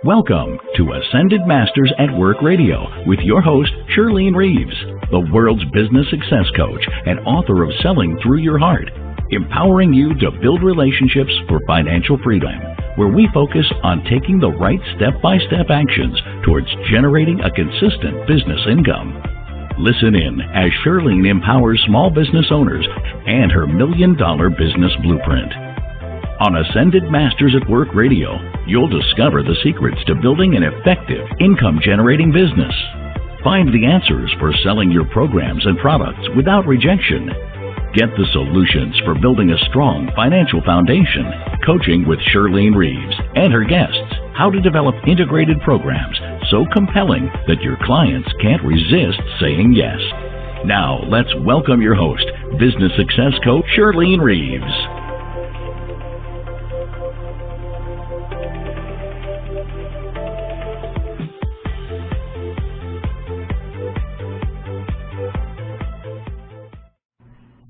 Welcome to Ascended Masters at Work Radio with your host, Shirlene Reeves, the world's business success coach and author of Selling Through Your Heart, empowering you to build relationships for financial freedom, where we focus on taking the right step-by-step actions towards generating a consistent business income. Listen in as Shirlene empowers small business owners and her $1 million business blueprint. On Ascended Masters at Work Radio, you'll discover the secrets to building an effective income-generating business. Find the answers for selling your programs and products without rejection. Get the solutions for building a strong financial foundation. Coaching with Shirlene Reeves and her guests. How to develop integrated programs so compelling that your clients can't resist saying yes. Now, let's welcome your host, business success coach Shirlene Reeves.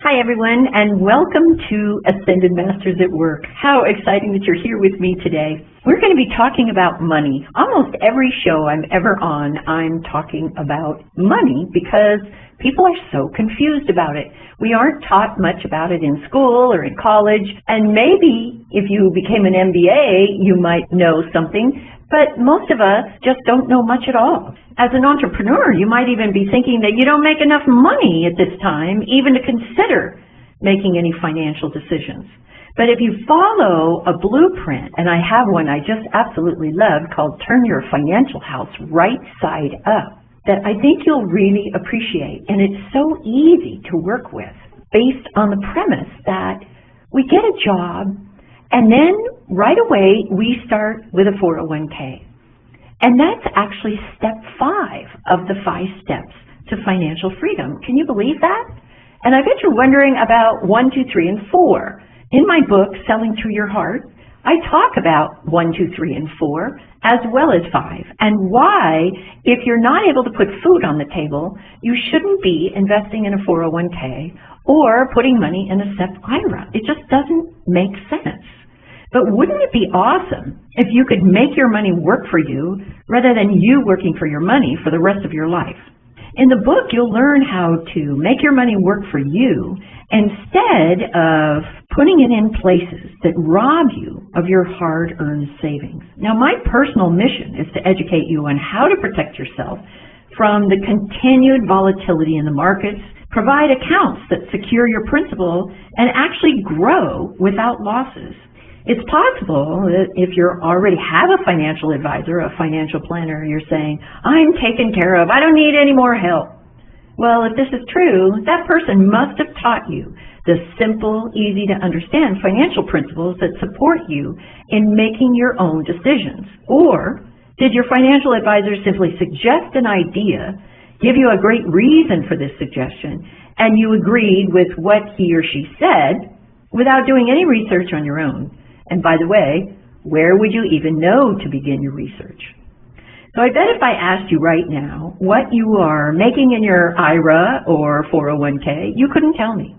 Hi, everyone, and welcome to Ascended Masters at Work. How exciting that you're here with me today. We're going to be talking about money. Almost every show I'm ever on, I'm talking about money because people are so confused about it. We aren't taught much about it in school or in college, and maybe if you became an MBA, you might know something, but most of us just don't know much at all. As an entrepreneur, you might even be thinking that you don't make enough money at this time even to consider making any financial decisions. But if you follow a blueprint, and I have one I just absolutely love called Turn Your Financial House Right Side Up, that I think you'll really appreciate. And it's so easy to work with based on the premise that we get a job and then right away we start with a 401k. And that's actually step 5 of the 5 steps to financial freedom. Can you believe that? And I bet you're wondering about 1, 2, 3, and 4. In my book, Selling Through Your Heart, I talk about 1, 2, 3, and 4, as well as 5, and why, if you're not able to put food on the table, you shouldn't be investing in a 401k or putting money in a SEP IRA. It just doesn't make sense. But wouldn't it be awesome if you could make your money work for you rather than you working for your money for the rest of your life? In the book, you'll learn how to make your money work for you instead of putting it in places that rob you of your hard-earned savings. Now, my personal mission is to educate you on how to protect yourself from the continued volatility in the markets, provide accounts that secure your principal, and actually grow without losses. It's possible that if you already have a financial advisor, a financial planner, you're saying, I'm taken care of, I don't need any more help. Well, if this is true, that person must have taught you the simple, easy to understand financial principles that support you in making your own decisions. Or did your financial advisor simply suggest an idea, give you a great reason for this suggestion, and you agreed with what he or she said without doing any research on your own? And by the way, where would you even know to begin your research? So I bet if I asked you right now what you are making in your IRA or 401k, you couldn't tell me.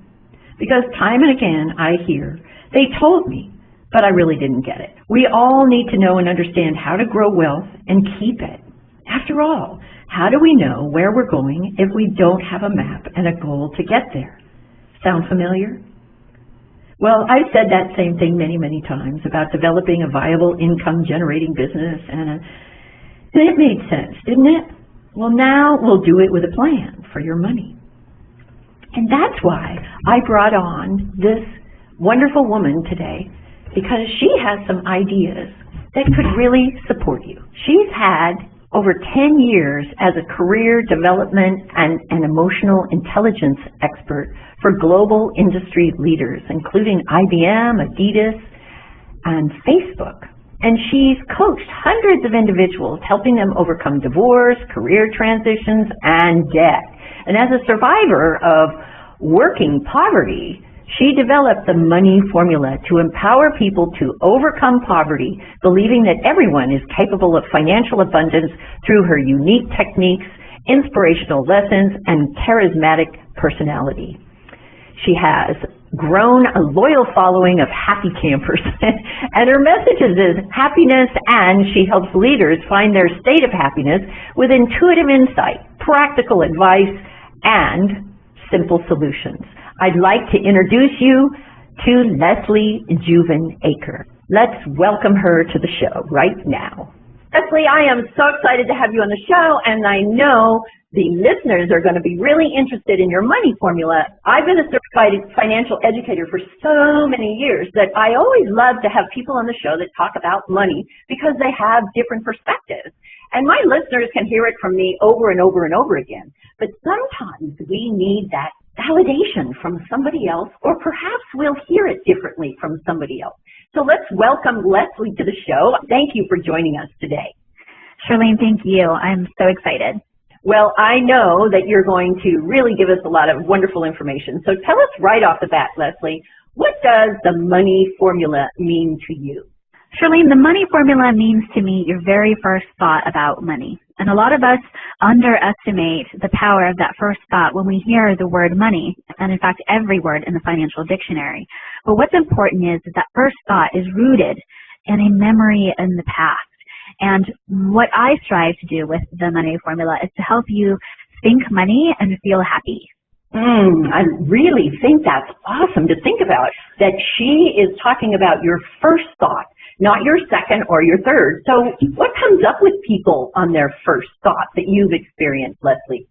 Because time and again I hear, they told me, but I really didn't get it. We all need to know and understand how to grow wealth and keep it. After all, how do we know where we're going if we don't have a map and a goal to get there? Sound familiar? Well, I've said that same thing many, many times about developing a viable income-generating business, and it made sense, didn't it? Well, now we'll do it with a plan for your money. And that's why I brought on this wonderful woman today, because she has some ideas that could really support you. She's had over 10 years as a career development and an emotional intelligence expert for global industry leaders, including IBM, Adidas, and Facebook. And she's coached hundreds of individuals, helping them overcome divorce, career transitions, and debt. And as a survivor of working poverty, she developed the money formula to empower people to overcome poverty, believing that everyone is capable of financial abundance through her unique techniques, inspirational lessons, and charismatic personality. She has grown a loyal following of happy campers, and her message is happiness, and she helps leaders find their state of happiness with intuitive insight, practical advice, and simple solutions. I'd like to introduce you to Leslie Juvin Acker. Let's welcome her to the show right now. Leslie, I am so excited to have you on the show, and I know the listeners are going to be really interested in your money formula. I've been a certified financial educator for so many years that I always love to have people on the show that talk about money because they have different perspectives. And my listeners can hear it from me over and over and over again. But sometimes we need that validation from somebody else, or perhaps we'll hear it differently from somebody else. So let's welcome Leslie to the show. Thank you for joining us today. Shirlene, thank you. I'm so excited. Well, I know that you're going to really give us a lot of wonderful information. So tell us right off the bat, Leslie, what does the money formula mean to you? Shirlene, the money formula means to me your very first thought about money. And a lot of us underestimate the power of that first thought when we hear the word money, and in fact every word in the financial dictionary. But what's important is that first thought is rooted in a memory in the past. And what I strive to do with the money formula is to help you think money and feel happy. I really think that's awesome to think about, that she is talking about your first thought, not your second or your third. So what comes up with people on their first thought that you've experienced, Leslie?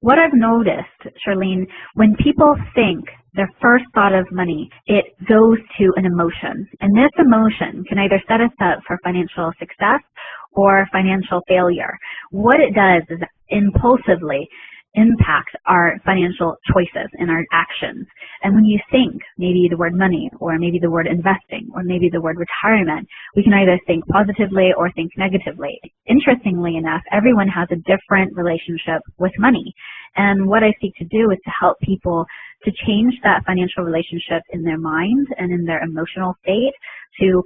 What I've noticed, Shirlene, when people think their first thought of money, it goes to an emotion. And this emotion can either set us up for financial success or financial failure. What it does is impulsively impact our financial choices and our actions. And when you think maybe the word money, or maybe the word investing, or maybe the word retirement, we can either think positively or think negatively. Interestingly enough, everyone has a different relationship with money. And what I seek to do is to help people to change that financial relationship in their mind and in their emotional state to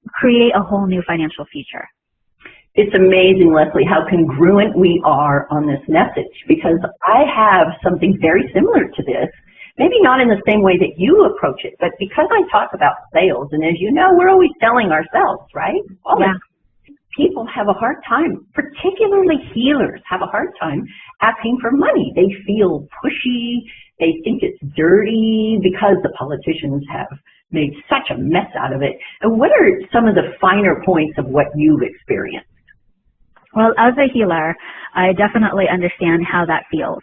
create a whole new financial future. It's amazing, Leslie, how congruent we are on this message, because I have something very similar to this, maybe not in the same way that you approach it, but because I talk about sales, and as you know, we're always selling ourselves, right? People have a hard time, particularly healers have a hard time asking for money. They feel pushy, they think it's dirty because the politicians have made such a mess out of it. And what are some of the finer points of what you've experienced? Well, as a healer, I definitely understand how that feels.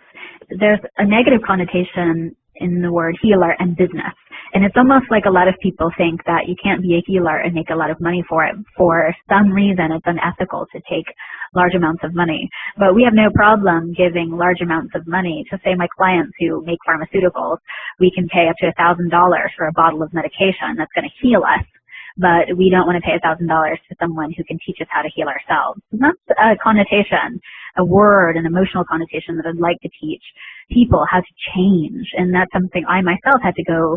There's a negative connotation in the word healer and business. And it's almost like a lot of people think that you can't be a healer and make a lot of money for it. For some reason, it's unethical to take large amounts of money. But we have no problem giving large amounts of money to, say, my clients who make pharmaceuticals. We can pay up to $1,000 for a bottle of medication that's going to heal us. But we don't want to pay $1,000 to someone who can teach us how to heal ourselves. And that's a connotation, a word, an emotional connotation that I'd like to teach people how to change. And that's something I myself had to go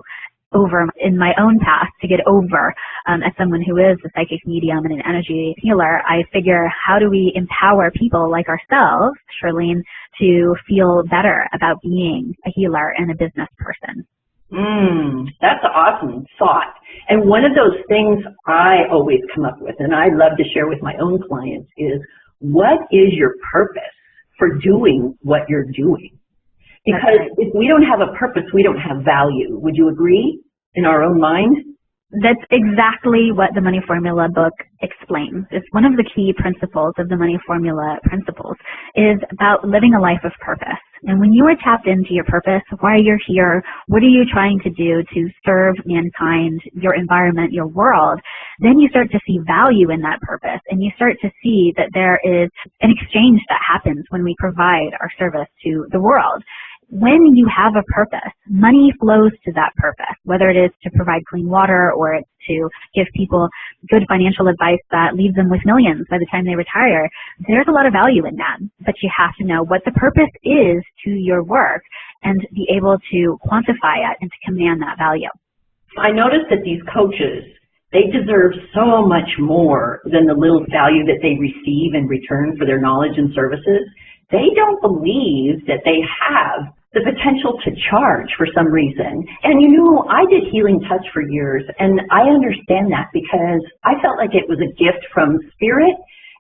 over in my own path to get over. As someone who is a psychic medium and an energy healer, I figure, how do we empower people like ourselves, Shirlene, to feel better about being a healer and a business person? That's an awesome thought. And one of those things I always come up with, and I love to share with my own clients, is what is your purpose for doing what you're doing? Because if we don't have a purpose, we don't have value. Would you agree in our own mind? That's exactly what the Money Formula book explains. It's one of the key principles of the Money Formula principles is about living a life of purpose. And when you are tapped into your purpose, why you're here, what are you trying to do to serve mankind, your environment, your world, then you start to see value in that purpose. And you start to see that there is an exchange that happens when we provide our service to the world. When you have a purpose, money flows to that purpose, whether it is to provide clean water or it's to give people good financial advice that leaves them with millions by the time they retire. There's a lot of value in that, but you have to know what the purpose is to your work and be able to quantify it and to command that value. I noticed that these coaches, they deserve so much more than the little value that they receive in return for their knowledge and services. They don't believe that they have the potential to charge for some reason. And I did Healing Touch for years, and I understand that because I felt like it was a gift from spirit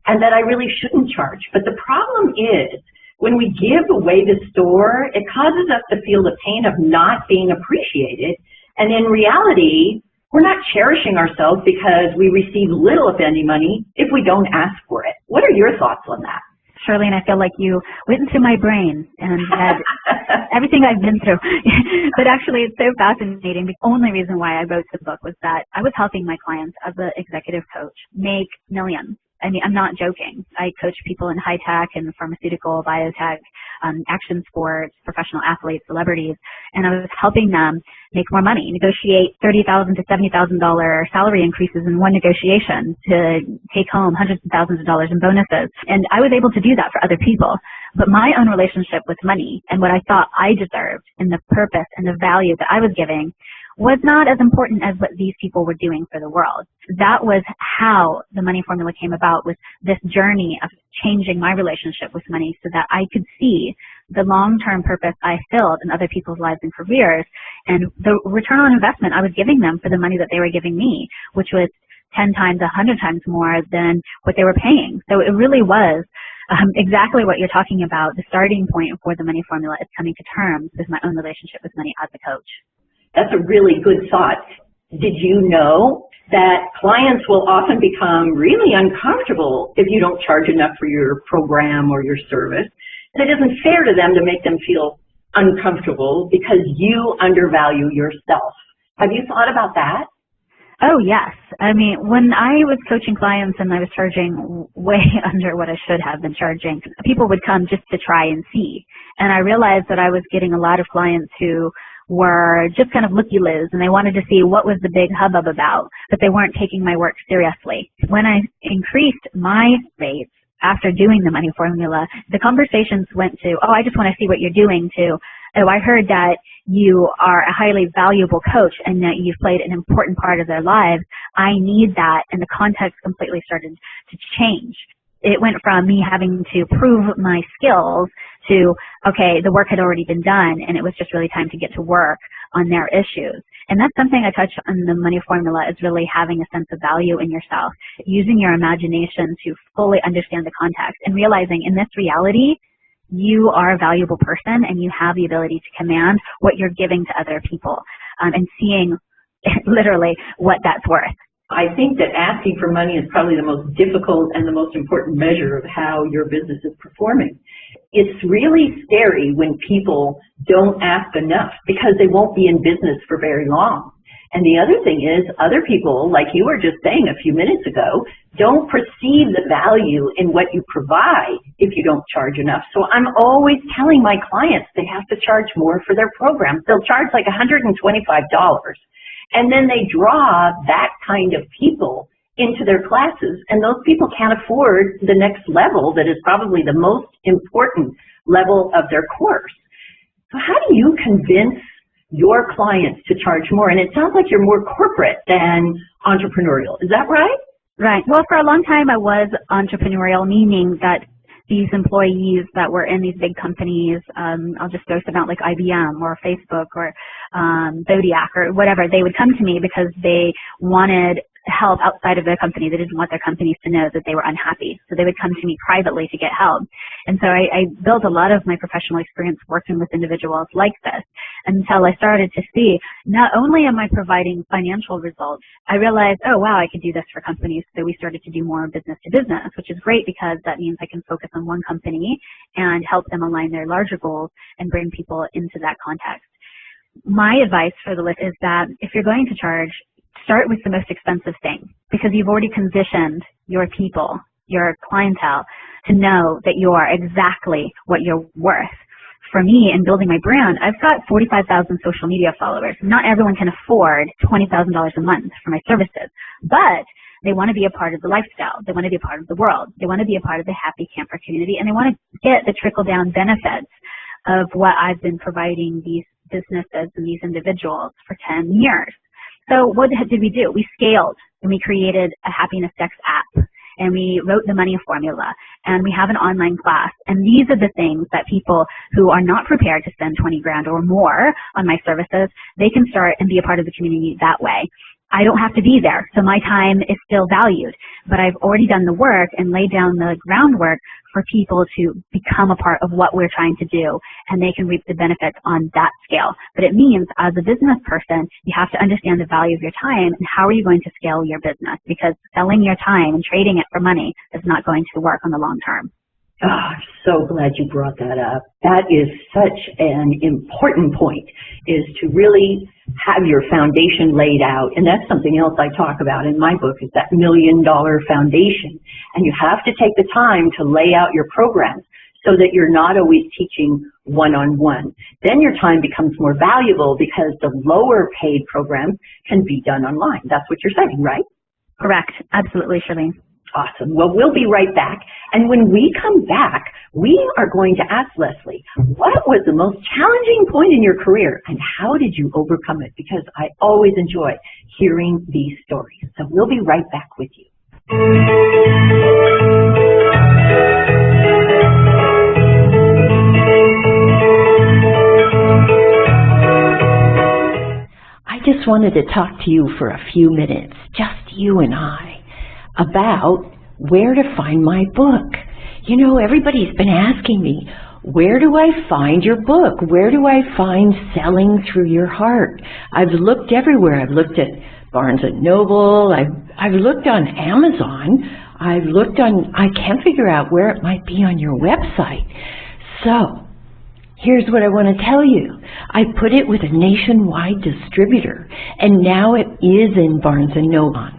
and that I really shouldn't charge. But the problem is, when we give away the store, it causes us to feel the pain of not being appreciated. And in reality, we're not cherishing ourselves because we receive little, if any, money if we don't ask for it. What are your thoughts on that? Shirlene, I feel like you went into my brain and had everything I've been through. But actually, it's so fascinating. The only reason why I wrote the book was that I was helping my clients as an executive coach make millions. I mean, I'm not joking. I coach people in high tech and pharmaceutical, biotech, action sports, professional athletes, celebrities, and I was helping them make more money, negotiate $30,000 to $70,000 salary increases in one negotiation to take home hundreds of thousands of dollars in bonuses. And I was able to do that for other people. But my own relationship with money and what I thought I deserved and the purpose and the value that I was giving was not as important as what these people were doing for the world. That was how the money formula came about, was this journey of changing my relationship with money so that I could see the long-term purpose I filled in other people's lives and careers and the return on investment I was giving them for the money that they were giving me, which was 10 times, 100 times more than what they were paying. So it really was exactly what you're talking about. The starting point for the money formula is coming to terms with my own relationship with money as a coach. That's a really good thought. Did you know that clients will often become really uncomfortable if you don't charge enough for your program or your service? And it isn't fair to them to make them feel uncomfortable because you undervalue yourself. Have you thought about that? Oh, yes. I mean, when I was coaching clients and I was charging way under what I should have been charging, people would come just to try and see. And I realized that I was getting a lot of clients who were just kind of looky-loos, and they wanted to see what was the big hubbub about, but they weren't taking my work seriously. When I increased my rates after doing the money formula, the conversations went to, oh, I just want to see what you're doing, to, oh, I heard that you are a highly valuable coach and that you've played an important part of their lives. I need that, and the context completely started to change. It went from me having to prove my skills to, okay, the work had already been done and it was just really time to get to work on their issues. And that's something I touch on the money formula, is really having a sense of value in yourself, using your imagination to fully understand the context and realizing in this reality, you are a valuable person and you have the ability to command what you're giving to other people, and seeing literally what that's worth. I think that asking for money is probably the most difficult and the most important measure of how your business is performing. It's really scary when people don't ask enough because they won't be in business for very long. And the other thing is, other people, like you were just saying a few minutes ago, don't perceive the value in what you provide if you don't charge enough. So I'm always telling my clients they have to charge more for their programs. They'll charge like $125. And then they draw that kind of people into their classes, and those people can't afford the next level that is probably the most important level of their course. So how do you convince your clients to charge more? And it sounds like you're more corporate than entrepreneurial. Is that right? Right. Well, for a long time I was entrepreneurial, meaning that these employees that were in these big companies, I'll just throw some out like IBM or Facebook or Acker or whatever, they would come to me because they wanted help outside of their company. They didn't want their companies to know that they were unhappy. So they would come to me privately to get help. And so I built a lot of my professional experience working with individuals like this until I started to see not only am I providing financial results, I realized, oh, wow, I could do this for companies. So we started to do more business to business, which is great because that means I can focus on one company and help them align their larger goals and bring people into that context. My advice for the list is that if you're going to charge, start with the most expensive thing, because you've already conditioned your people, your clientele, to know that you are exactly what you're worth. For me, in building my brand, I've got 45,000 social media followers. Not everyone can afford $20,000 a month for my services, but they want to be a part of the lifestyle. They want to be a part of the world. They want to be a part of the happy camper community, and they want to get the trickle-down benefits of what I've been providing these businesses and these individuals for 10 years. So what did we do? We scaled and we created a happiness Dex app, and we wrote the money formula, and we have an online class. And these are the things that people who are not prepared to spend 20 grand or more on my services, they can start and be a part of the community that way. I don't have to be there, so my time is still valued, but I've already done the work and laid down the groundwork for people to become a part of what we're trying to do, and they can reap the benefits on that scale. But it means, as a business person, you have to understand the value of your time and how are you going to scale your business, because selling your time and trading it for money is not going to work on the long term. Oh, I'm so glad you brought that up. That is such an important point, is to really have your foundation laid out. And that's something else I talk about in my book, is that $1 million foundation. And you have to take the time to lay out your programs so that you're not always teaching one-on-one. Then your time becomes more valuable because the lower paid programs can be done online. That's what you're saying, right? Correct. Absolutely, Shirlene. Awesome. Well, we'll be right back. And when we come back, we are going to ask Leslie, what was the most challenging point in your career and how did you overcome it? Because I always enjoy hearing these stories. So we'll be right back with you. I just wanted to talk to you for a few minutes, just you and I, about where to find my book. You know, everybody's been asking me, where do I find your book? Where do I find Selling Through Your Heart? I've looked everywhere. I've looked at Barnes & Noble. I've looked on Amazon. I can't figure out where it might be on your website. So, here's what I want to tell you. I put it with a nationwide distributor, and now it is in Barnes & Noble.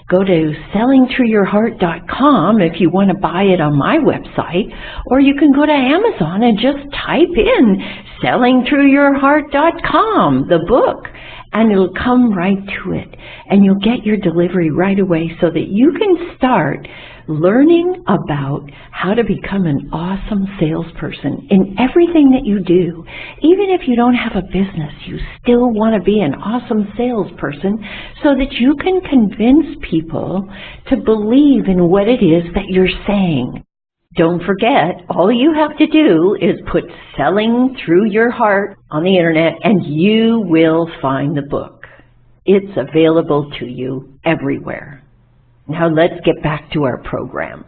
Go to sellingthroughyourheart.com if you want to buy it on my website, or you can go to Amazon and just type in sellingthroughyourheart.com, the book, and it'll come right to it. And you'll get your delivery right away so that you can start learning about how to become an awesome salesperson in everything that you do. Even if you don't have a business, you still want to be an awesome salesperson so that you can convince people to believe in what it is that you're saying. Don't forget, all you have to do is put Selling Through Your Heart on the internet and you will find the book. It's available to you everywhere. Now let's get back to our program.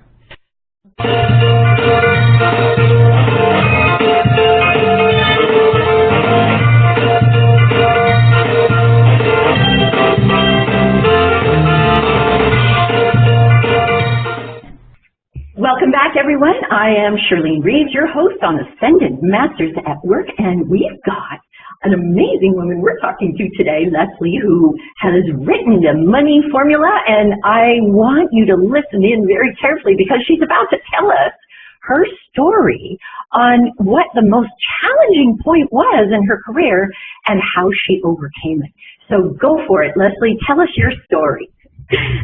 Welcome back, everyone. I am Shirlene Reeves, your host on Ascended Masters at Work, and we've got an amazing woman we're talking to today, Leslie, who has written the money formula, and I want you to listen in very carefully because she's about to tell us her story on what the most challenging point was in her career and how she overcame it. So go for it, Leslie. Tell us your story.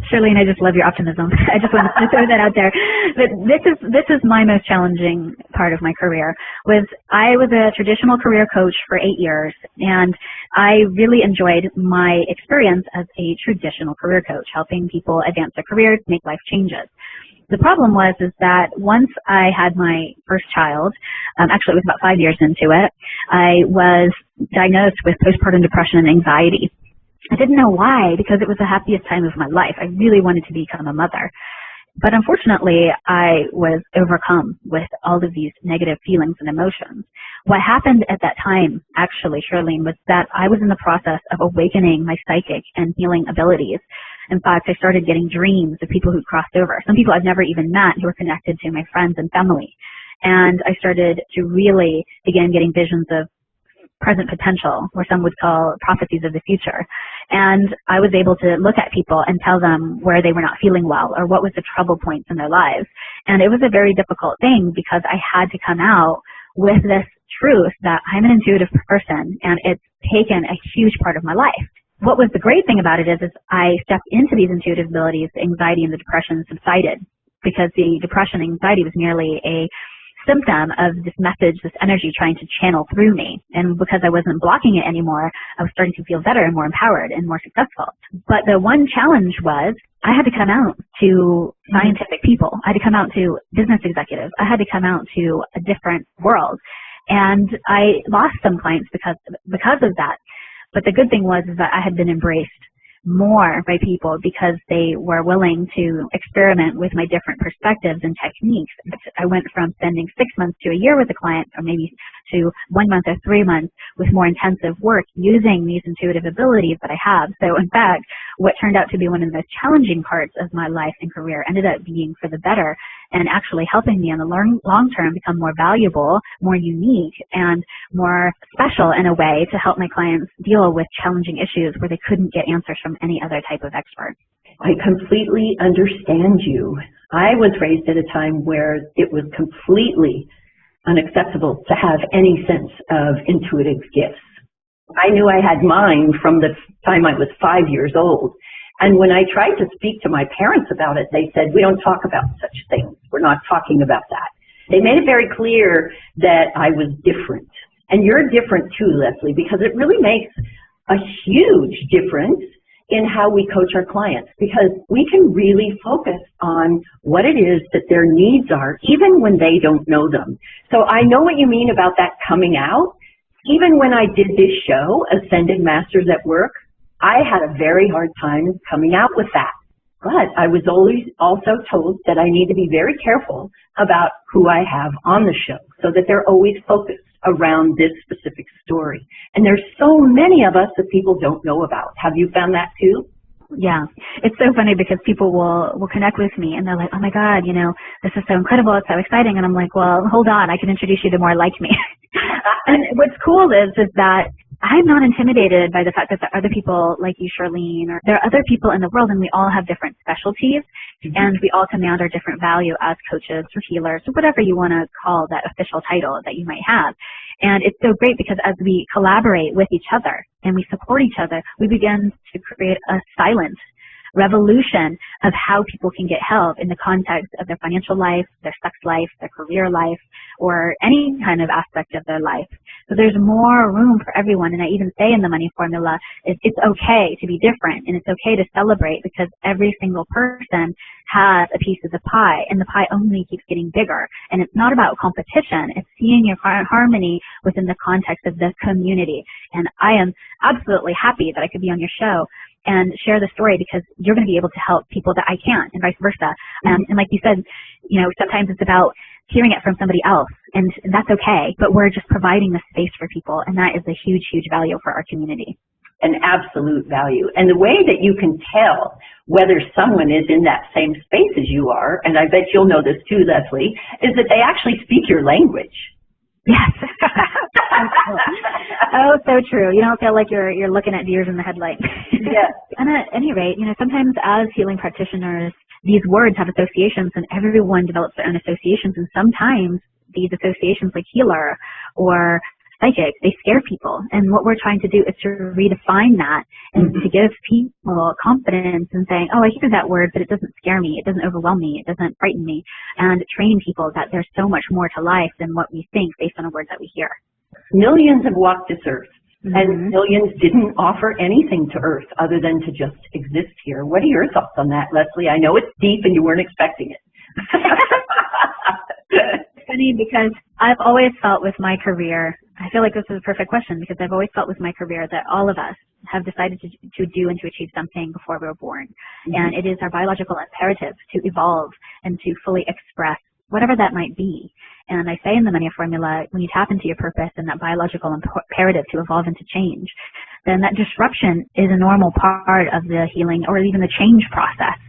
Shirlene, I just love your optimism. I just want to throw that out there. But this is my most challenging part of my career. I was a traditional career coach for 8 years, and I really enjoyed my experience as a traditional career coach, helping people advance their careers, make life changes. The problem was that once I had my first child, actually it was about 5 years into it, I was diagnosed with postpartum depression and anxiety. I didn't know why, because it was the happiest time of my life. I really wanted to become a mother. But unfortunately, I was overcome with all of these negative feelings and emotions. What happened at that time, actually, Shirlene, was that I was in the process of awakening my psychic and healing abilities. In fact, I started getting dreams of people who crossed over, some people I've never even met who were connected to my friends and family. And I started to really begin getting visions of present potential, or some would call prophecies of the future. And I was able to look at people and tell them where they were not feeling well or what was the trouble points in their lives. And it was a very difficult thing because I had to come out with this truth that I'm an intuitive person and it's taken a huge part of my life. What was the great thing about it is I stepped into these intuitive abilities, the anxiety and the depression subsided, because the depression and anxiety was merely a symptom of this message, this energy trying to channel through me. And because I wasn't blocking it anymore, I was starting to feel better and more empowered and more successful. But the one challenge was I had to come out to scientific people. I had to come out to business executives. I had to come out to a different world. And I lost some clients because of that. But the good thing was is that I had been embraced more by people because they were willing to experiment with my different perspectives and techniques. I went from spending 6 months to a year with a client, or maybe to 1 month or 3 months with more intensive work using these intuitive abilities that I have. So in fact, what turned out to be one of the most challenging parts of my life and career ended up being for the better and actually helping me in the long term become more valuable, more unique, and more special in a way to help my clients deal with challenging issues where they couldn't get answers from any other type of expert. I completely understand you. I was raised at a time where it was completely unacceptable to have any sense of intuitive gifts. I knew I had mine from the time I was 5 years old. And when I tried to speak to my parents about it, they said, we don't talk about such things. We're not talking about that. They made it very clear that I was different. And you're different too, Leslie, because it really makes a huge difference in how we coach our clients, because we can really focus on what it is that their needs are, even when they don't know them. So I know what you mean about that coming out. Even when I did this show, Ascended Masters at Work, I had a very hard time coming out with that. But I was always also told that I need to be very careful about who I have on the show so that they're always focused around this specific story. And there's so many of us that people don't know about. Have you found that too? Yeah, it's so funny because people will connect with me and they're like, oh my God, you know, this is so incredible, it's so exciting. And I'm like, well, hold on, I can introduce you to more like me. And what's cool is that I'm not intimidated by the fact that there are other people like you, Shirlene, or there are other people in the world, and we all have different specialties, and we all command our different value as coaches or healers or whatever you want to call that official title that you might have. And it's so great because as we collaborate with each other and we support each other, we begin to create a silent revolution of how people can get help in the context of their financial life, their sex life, their career life, or any kind of aspect of their life. So there's more room for everyone. And I even say in the money formula, it's okay to be different and it's okay to celebrate because every single person has a piece of the pie and the pie only keeps getting bigger. And it's not about competition. It's seeing your harmony within the context of the community. And I am absolutely happy that I could be on your show and share the story because you're going to be able to help people that I can't and vice versa. And like you said, you know, sometimes it's about hearing it from somebody else and that's okay, but we're just providing the space for people and that is a huge, huge value for our community. An absolute value. And the way that you can tell whether someone is in that same space as you are, and I bet you'll know this too, Leslie, is that they actually speak your language. Yes. Oh, so true. You don't feel like you're looking at deers in the headlights. Yes. And at any rate, you know, sometimes as healing practitioners, these words have associations and everyone develops their own associations. And sometimes these associations like healer or psychic, they scare people. And what we're trying to do is to redefine that and to give people confidence in saying, oh, I hear that word, but it doesn't scare me. It doesn't overwhelm me. It doesn't frighten me. And training people that there's so much more to life than what we think based on a word that we hear. Millions have walked this earth, and millions didn't offer anything to earth other than to just exist here. What are your thoughts on that, Leslie? I know it's deep and you weren't expecting it. It's funny because I've always felt with my career, I feel like this is a perfect question because I've always felt with my career that all of us have decided to do and to achieve something before we were born. And it is our biological imperative to evolve and to fully express whatever that might be. And I say in the money formula, when you tap into your purpose and that biological imperative to evolve and to change, then that disruption is a normal part of the healing or even the change process.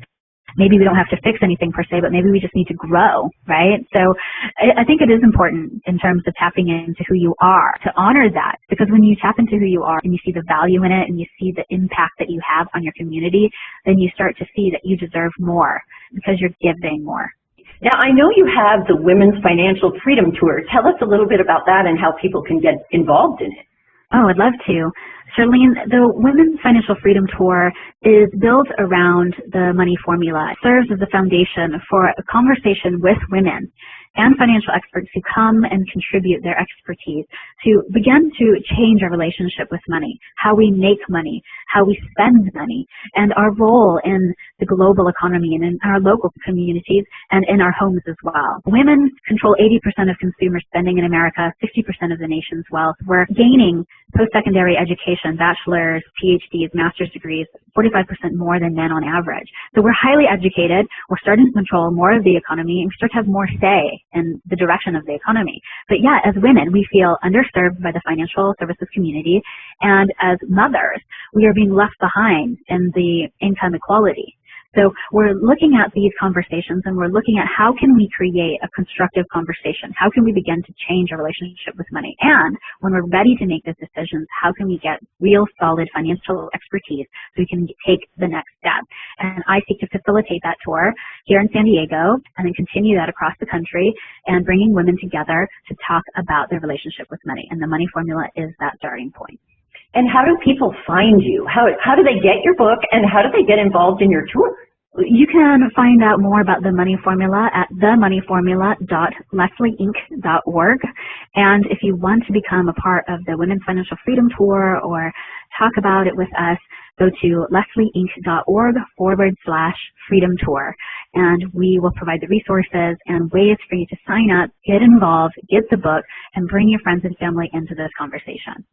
Maybe we don't have to fix anything per se, but maybe we just need to grow, right? So I think it is important in terms of tapping into who you are to honor that, because when you tap into who you are and you see the value in it and you see the impact that you have on your community, then you start to see that you deserve more because you're giving more. Now, I know you have the Women's Financial Freedom Tour. Tell us a little bit about that and how people can get involved in it. Oh, I'd love to. Shirlene, the Women's Financial Freedom Tour is built around the money formula. It serves as a foundation for a conversation with women and financial experts who come and contribute their expertise to begin to change our relationship with money, how we make money, how we spend money, and our role in the global economy and in our local communities and in our homes as well. Women control 80% of consumer spending in America, 60% of the nation's wealth. We're gaining post-secondary education, bachelor's, PhDs, master's degrees, 45% more than men on average. So we're highly educated, we're starting to control more of the economy, and we start to have more say in the direction of the economy. But yet, as women, we feel underserved by the financial services community, and as mothers, we are being left behind in the income equality. So we're looking at these conversations and we're looking at how can we create a constructive conversation? How can we begin to change our relationship with money? And when we're ready to make those decisions, how can we get real solid financial expertise so we can take the next step? And I seek to facilitate that tour here in San Diego and then continue that across the country and bringing women together to talk about their relationship with money. And the money formula is that starting point. And how do people find you? How do they get your book, and how do they get involved in your tour? You can find out more about the Money Formula at themoneyformula.leslieinc.org. And if you want to become a part of the Women's Financial Freedom Tour or talk about it with us, go to leslieinc.org/freedom tour. And we will provide the resources and ways for you to sign up, get involved, get the book, and bring your friends and family into this conversation.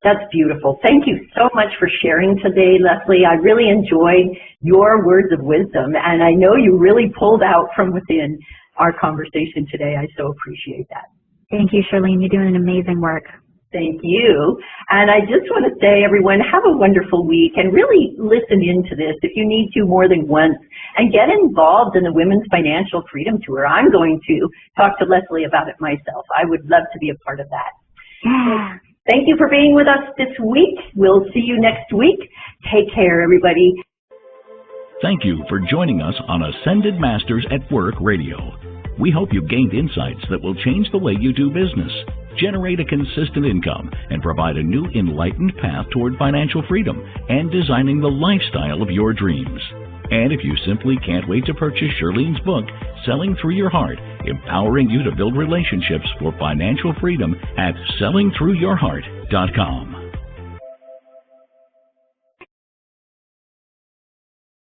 That's beautiful. Thank you so much for sharing today, Leslie. I really enjoyed your words of wisdom, and I know you really pulled out from within our conversation today. I so appreciate that. Thank you, Shirlene. You're doing an amazing work. Thank you. And I just want to say, everyone, have a wonderful week and really listen into this if you need to more than once and get involved in the Women's Financial Freedom Tour. I'm going to talk to Leslie about it myself. I would love to be a part of that. Yeah. Thank you for being with us this week. We'll see you next week. Take care, everybody. Thank you for joining us on Ascended Masters at Work Radio. We hope you gained insights that will change the way you do business, generate a consistent income, and provide a new enlightened path toward financial freedom and designing the lifestyle of your dreams. And if you simply can't wait to purchase Shirlene's book, Selling Through Your Heart, empowering you to build relationships for financial freedom at sellingthroughyourheart.com.